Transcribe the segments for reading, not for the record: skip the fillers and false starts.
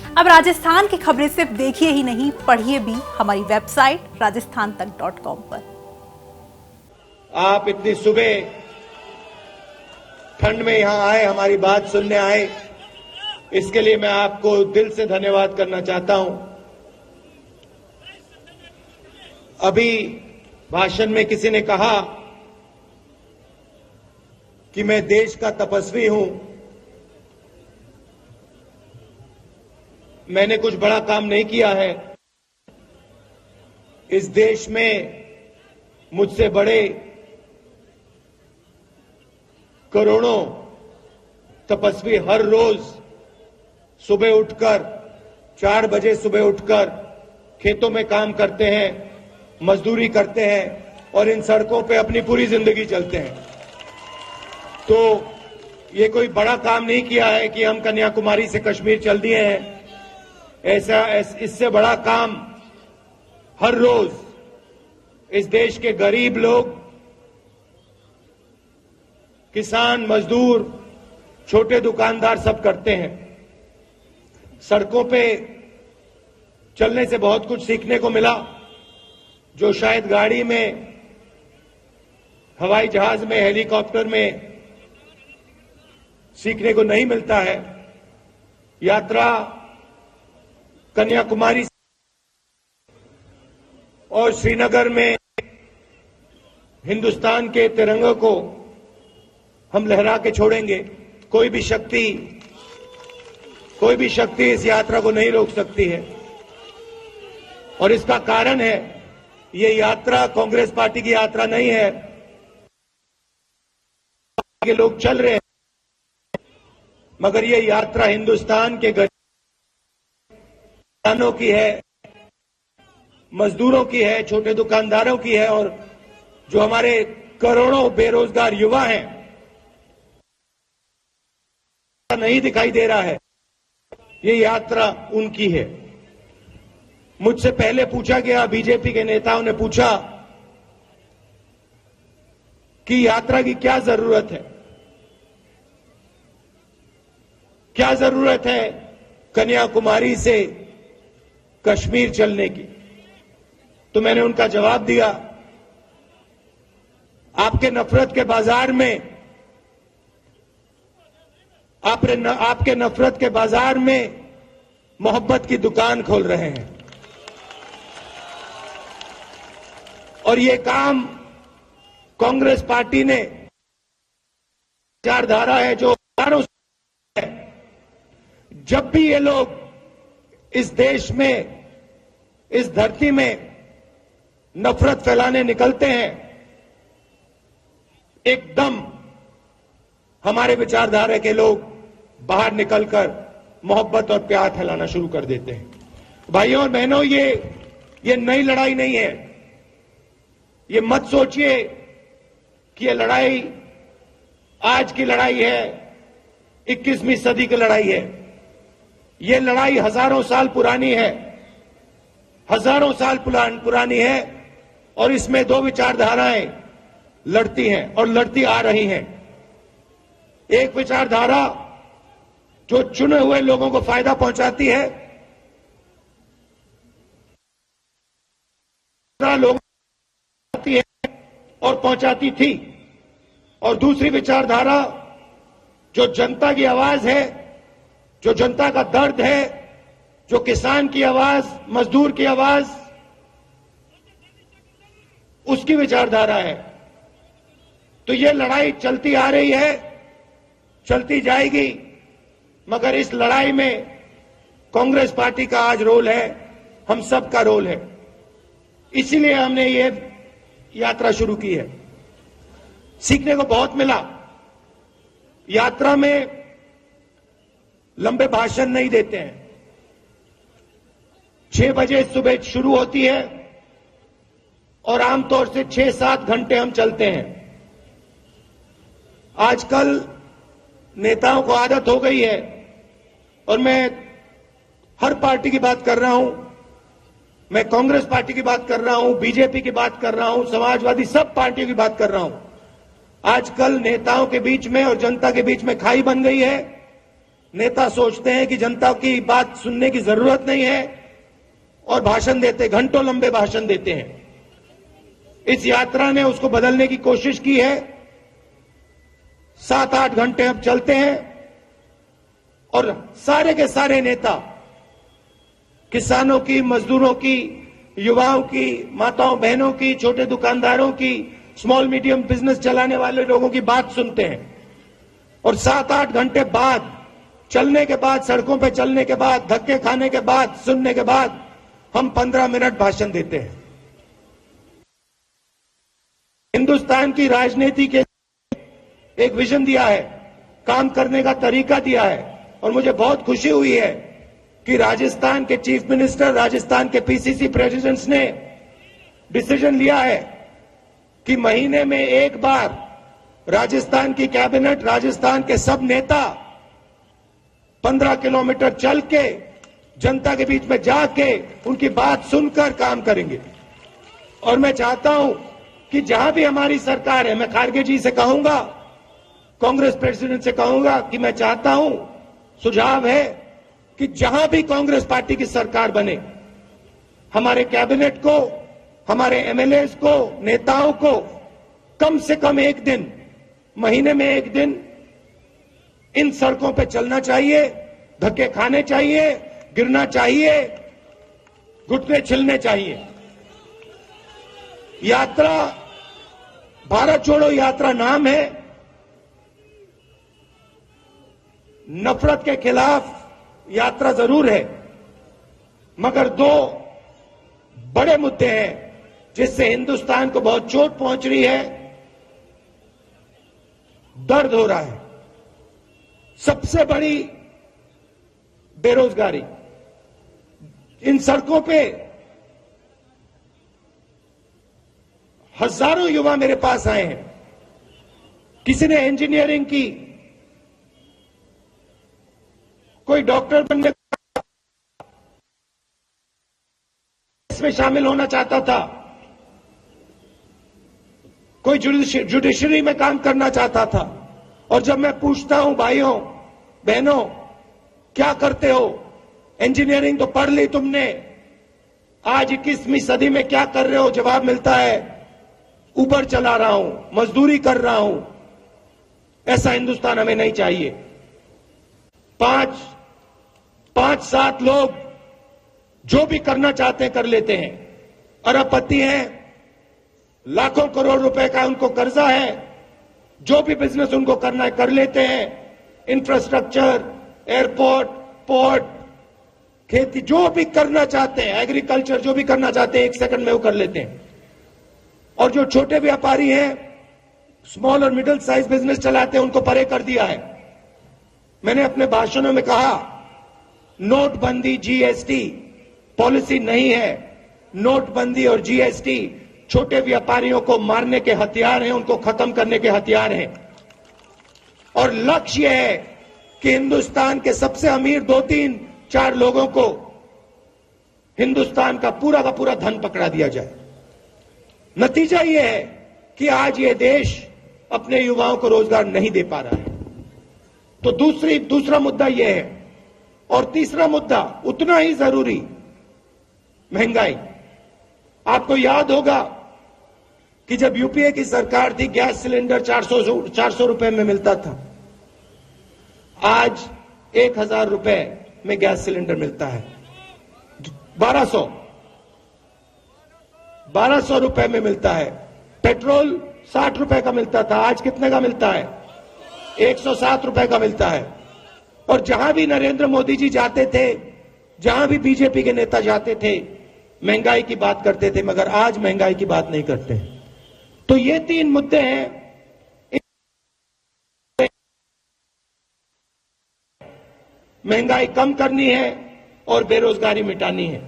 अब राजस्थान की खबरें सिर्फ देखिए ही नहीं, पढ़िए भी हमारी वेबसाइट rajasthantak.com पर। आप इतनी सुबह ठंड में यहां आए, हमारी बात सुनने आए, इसके लिए मैं आपको दिल से धन्यवाद करना चाहता हूं। अभी भाषण में किसी ने कहा कि मैं देश का तपस्वी हूं। मैंने कुछ बड़ा काम नहीं किया है। इस देश में मुझसे बड़े करोड़ों तपस्वी हर रोज सुबह उठकर 4 बजे सुबह उठकर खेतों में काम करते हैं, मजदूरी करते हैं और इन सड़कों पे अपनी पूरी जिंदगी चलते हैं। तो ये कोई बड़ा काम नहीं किया है कि हम कन्याकुमारी से कश्मीर चल दिए हैं। इससे बड़ा काम हर रोज इस देश के गरीब लोग, किसान, मजदूर, छोटे दुकानदार सब करते हैं। सड़कों पे चलने से बहुत कुछ सीखने को मिला, जो शायद गाड़ी में, हवाई जहाज में, हेलीकॉप्टर में सीखने को नहीं मिलता है। यात्रा कन्याकुमारी और श्रीनगर में हिंदुस्तान के तिरंगे को हम लहरा के छोड़ेंगे। कोई भी शक्ति इस यात्रा को नहीं रोक सकती है। और इसका कारण है, ये यात्रा कांग्रेस पार्टी की यात्रा नहीं है। के लोग चल रहे हैं, मगर ये यात्रा हिंदुस्तान के किसानों की है, मजदूरों की है, छोटे दुकानदारों की है और जो हमारे करोड़ों बेरोजगार युवा हैं, नहीं दिखाई दे रहा है। ये यात्रा उनकी है। मुझसे पहले पूछा गया, बीजेपी के नेताओं ने पूछा कि यात्रा की क्या जरूरत है, क्या जरूरत है कन्याकुमारी से कश्मीर चलने की। तो मैंने उनका जवाब दिया, आपके नफरत के बाजार में, आपके नफरत के बाजार में मोहब्बत की दुकान खोल रहे हैं। और ये काम कांग्रेस पार्टी ने, विचारधारा है जो हजारों है। जब भी ये लोग इस देश में, इस धरती में नफरत फैलाने निकलते हैं, एकदम हमारे विचारधारा के लोग बाहर निकलकर मोहब्बत और प्यार फैलाना शुरू कर देते हैं। भाइयों और बहनों, ये नई लड़ाई नहीं है। ये मत सोचिए कि ये लड़ाई आज की लड़ाई है, 21वीं सदी की लड़ाई है। ये लड़ाई हजारों साल पुरानी है, हजारों साल पुरानी है। और इसमें दो विचारधाराएं लड़ती हैं और लड़ती आ रही हैं। एक विचारधारा जो चुने हुए लोगों को फायदा पहुंचाती है, लोगों को पहुंचाती है और पहुंचाती थी। और दूसरी विचारधारा जो जनता की आवाज है, जो जनता का दर्द है, जो किसान की आवाज, मजदूर की आवाज, उसकी विचारधारा है। तो ये लड़ाई चलती आ रही है, चलती जाएगी, मगर इस लड़ाई में कांग्रेस पार्टी का आज रोल है, हम सब का रोल है। इसीलिए हमने ये यात्रा शुरू की है। सीखने को बहुत मिला। यात्रा में लंबे भाषण नहीं देते हैं। 6 बजे सुबह शुरू होती है और आमतौर से 6-7 घंटे हम चलते हैं। आजकल नेताओं को आदत हो गई है, और मैं हर पार्टी की बात कर रहा हूं, मैं कांग्रेस पार्टी की बात कर रहा हूं, बीजेपी की बात कर रहा हूं, समाजवादी, सब पार्टियों की बात कर रहा हूं। आजकल नेताओं के बीच में और जनता के बीच में खाई बन गई है नेता सोचते हैं कि जनता की बात सुनने की जरूरत नहीं है और भाषण देते, घंटों लंबे भाषण देते हैं। इस यात्रा ने उसको बदलने की कोशिश की है। 7-8 घंटे अब चलते हैं और सारे के सारे नेता, किसानों की, मजदूरों की, युवाओं की, माताओं बहनों की, छोटे दुकानदारों की, स्मॉल मीडियम बिजनेस चलाने वाले लोगों की बात सुनते हैं। और 7-8 घंटे बाद, चलने के बाद, सड़कों पे चलने के बाद, धक्के खाने के बाद, सुनने के बाद हम 15 मिनट भाषण देते हैं। हिंदुस्तान की राजनीति के एक विजन दिया है, काम करने का तरीका दिया है। और मुझे बहुत खुशी हुई है कि राजस्थान के चीफ मिनिस्टर, राजस्थान के पीसीसी प्रेसिडेंट्स ने डिसीजन लिया है कि महीने में एक बार राजस्थान की कैबिनेट, राजस्थान के सब नेता 15 किलोमीटर चल के जनता के बीच में जाके उनकी बात सुनकर काम करेंगे। और मैं चाहता हूं कि जहां भी हमारी सरकार है, मैं खारगे जी से कहूंगा, कांग्रेस प्रेसिडेंट से कहूंगा कि मैं चाहता हूं, सुझाव है कि जहां भी कांग्रेस पार्टी की सरकार बने, हमारे कैबिनेट को, हमारे एमएलएस को, नेताओं को कम से कम एक दिन, महीने में एक दिन इन सड़कों पे चलना चाहिए, धक्के खाने चाहिए, गिरना चाहिए, घुटने छिलने चाहिए। यात्रा भारत छोड़ो यात्रा नाम है। नफरत के खिलाफ यात्रा जरूर है, मगर 2 बड़े मुद्दे हैं जिससे हिंदुस्तान को बहुत चोट पहुंच रही है, दर्द हो रहा है। सबसे बड़ी बेरोजगारी। इन सड़कों पे हजारों युवा मेरे पास आए हैं। किसी ने इंजीनियरिंग की, कोई डॉक्टर बनने इसमें शामिल होना चाहता था, कोई जुडिशरी में काम करना चाहता था। और जब मैं पूछता हूं, भाइयों बहनों क्या करते हो, इंजीनियरिंग तो पढ़ ली तुमने, आज 21वीं सदी में क्या कर रहे हो, जवाब मिलता है उबर चला रहा हूं, मजदूरी कर रहा हूं। ऐसा हिंदुस्तान हमें नहीं चाहिए। 5-7 लोग जो भी करना चाहते हैं कर लेते हैं, अरबपति हैं, लाखों करोड़ रुपए का उनको कर्जा है, जो भी बिजनेस उनको करना है कर लेते हैं। इंफ्रास्ट्रक्चर, एयरपोर्ट, पोर्ट, खेती, जो भी करना चाहते हैं, एग्रीकल्चर, जो भी करना चाहते हैं 1 सेकंड में वो कर लेते हैं। और जो छोटे व्यापारी हैं, स्मॉल और मिडिल साइज बिजनेस चलाते हैं, उनको परे कर दिया है। मैंने अपने भाषणों में कहा, नोटबंदी, जीएसटी पॉलिसी नहीं है। नोटबंदी और जीएसटी छोटे व्यापारियों को मारने के हथियार हैं, उनको खत्म करने के हथियार हैं। और लक्ष्य यह है कि हिंदुस्तान के सबसे अमीर 2-3-4 लोगों को हिंदुस्तान का पूरा धन पकड़ा दिया जाए। नतीजा यह है कि आज ये देश अपने युवाओं को रोजगार नहीं दे पा रहा है। तो दूसरा मुद्दा यह है। और तीसरा मुद्दा उतना ही जरूरी, महंगाई। आपको याद होगा कि जब यूपीए की सरकार थी, गैस सिलेंडर 400 रुपए में मिलता था। आज 1000 रुपए में गैस सिलेंडर मिलता है। 1200 रुपए में मिलता है। पेट्रोल 60 रुपए का मिलता था, आज कितने का मिलता है? 107 रुपए का मिलता है। और जहां भी नरेंद्र मोदी जी जाते थे, जहां भी बीजेपी के नेता जाते थे, महंगाई की बात करते थे, मगर आज महंगाई की बात नहीं करते। तो ये 3 मुद्दे हैं। महंगाई कम करनी है और बेरोजगारी मिटानी है।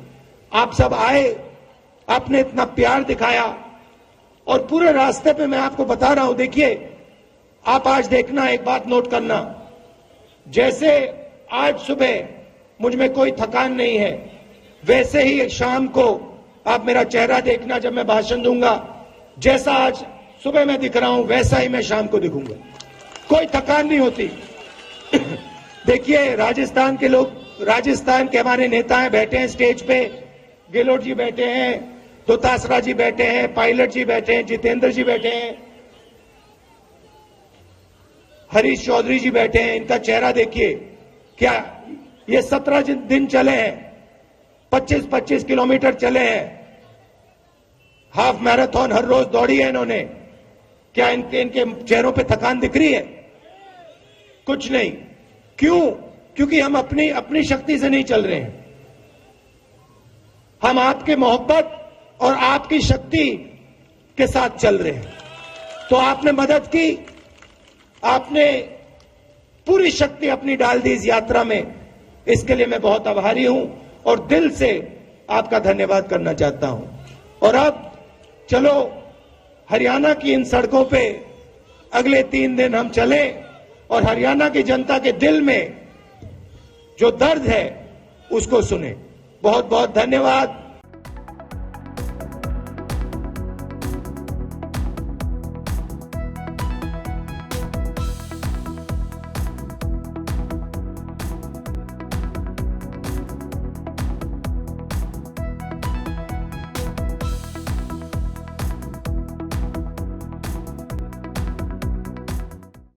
आप सब आए, आपने इतना प्यार दिखाया और पूरे रास्ते पे मैं आपको बता रहा हूं, देखिए आप आज देखना, एक बात नोट करना, जैसे आज सुबह मुझ में कोई थकान नहीं है, वैसे ही शाम को आप मेरा चेहरा देखना जब मैं भाषण दूंगा। जैसा आज सुबह मैं दिख रहा हूं वैसा ही मैं शाम को दिखूंगा, कोई थकान नहीं होती। देखिए, राजस्थान के लोग, राजस्थान के हमारे नेता बैठे हैं स्टेज पे, गेहलोत जी बैठे हैं, दोतासरा जी बैठे हैं, पायलट जी बैठे हैं, जितेंद्र जी बैठे हैं, हरीश चौधरी जी बैठे हैं। इनका चेहरा देखिए, क्या ये 17 दिन चले हैं, 25-25 किलोमीटर चले हैं, हाफ मैराथन हर रोज दौड़ी है इन्होंने। क्या इनके चेहरों पे थकान दिख रही है? कुछ नहीं। क्यों? क्योंकि हम अपनी शक्ति से नहीं चल रहे हैं, हम आपके मोहब्बत और आपकी शक्ति के साथ चल रहे हैं। तो आपने मदद की, आपने पूरी शक्ति अपनी डाल दी इस यात्रा में, इसके लिए मैं बहुत आभारी हूं और दिल से आपका धन्यवाद करना चाहता हूं। और अब चलो हरियाणा की इन सड़कों पे अगले 3 दिन हम चलें और हरियाणा की जनता के दिल में जो दर्द है उसको सुने। बहुत बहुत धन्यवाद।